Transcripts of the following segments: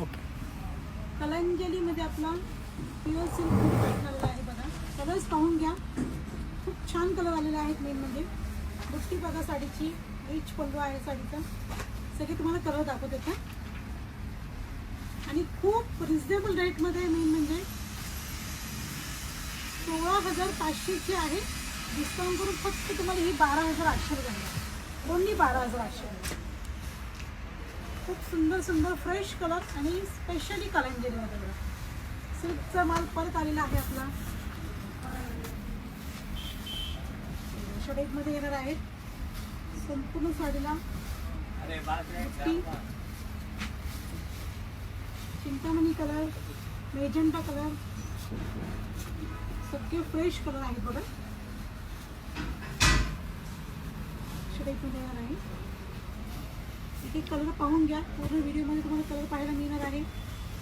Okay. कलांजलीमध्ये आपला pure silk भेटलेला आहे बघा. कलर्स पाहून घ्या, खूप छान कलर आलेले आहेत. मेन म्हणजे बुट्टी बघा साडीची, रिच पल्लू आहे साडीचा. सगळे तुम्हाला कलर दाखवत येतात आणि खूप रिजनेबल रेटमध्ये. मेन म्हणजे 16,500ची आहे. डिस्काउंट करून फक्त तुम्हाला ही 12,800 रुपये, ओन्ली 12,800. खूप सुंदर सुंदर फ्रेश कलर आणि स्पेशली कलांजलीमध्ये बघा. सिल्कचा माल परत आलेला आहे आपला. शेडेडमध्ये येणार आहेत संपूर्ण साडीला. चिंतामणी कलर, मेजेंटा कलर, सगळे फ्रेश कलर आहेत बघा. शेडेडमध्ये येणार आहे. एक एक कलर पाहून घ्या. पूर्ण व्हिडिओमध्ये तुम्हाला कलर पाहायला मिळणार आहे.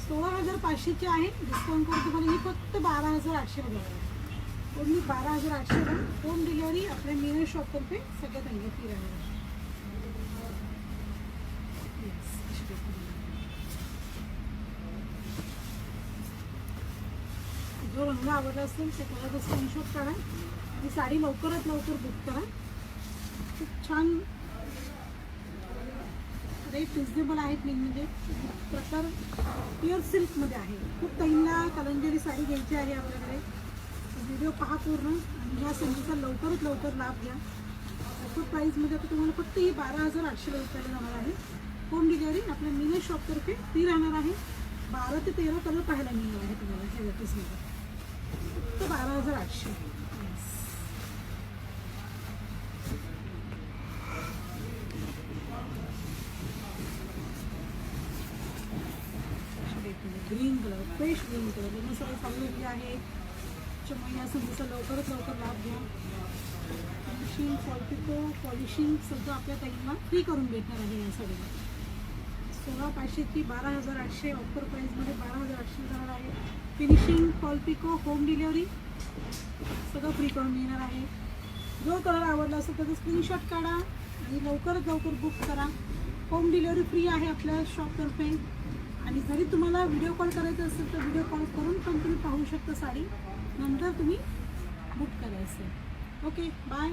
16,500ची आहे. डिस्काउंट करून तुम्हाला ही फक्त 12,800 रुपये, ओन्ली 12,800. होम डिलिव्हरी आपल्या मीना शॉपतर्फे सगळ्यात आहे फ्री राहणार. जो रंग आवडला असेल त्या कलरचा स्क्रीनशॉट काढा. ही साडी लवकरात लवकर बुक करा. खूप छान रेट रिजनेबल आहेत. मेन म्हणजे प्रकार प्युअर सिल्कमध्ये आहे. खूप ताईंना कलांजली साडी घ्यायची आहे आपल्याकडे. व्हिडिओ पहा पूर्ण आणि ह्या संधीचा लवकरात लवकर लाभ घ्या. ऑफर प्राईजमध्ये आता तुम्हाला फक्त ही 12,800 रुपयाला जाणार आहे. होम डिलिव्हरी आपल्या मीना शॉपतर्फे फ्री राहणार आहे. 12 ते 13 कलर पाहायला मिळणार आहे तुम्हाला ह्या वेटीसमध्ये. फक्त 12,800. Green colour, fresh green colour. लग्न सगळं चालू झाली आहे. महिन्या संधीचा लवकरात लवकर लाभ घ्या. फिनिशिंग, फॉलपिको, पॉलिशिंग सगळं आपल्या ताईंना फ्री करून भेटणार आहे या साडीला. 16,500ची 12,800 ऑफर प्राईजमध्ये 12,800 जाणार आहे. फिनिशिंग, फॉलपिको, होम डिलिव्हरी सगळं फ्री करून मिळणार आहे. जो कलर आवडला असेल त्याचा स्क्रीनशॉट काढा आणि लवकरात लवकर बुक करा. होम डिलिव्हरी फ्री आहे आपल्या शॉपतर्फे. आणि जरी तुम्हाला व्हिडिओ कॉल करायचा असेल तर व्हिडिओ कॉल करून पण तुम्ही पाहू शकता साडी. नंतर तुम्ही बुक करायचं. Okay, bye.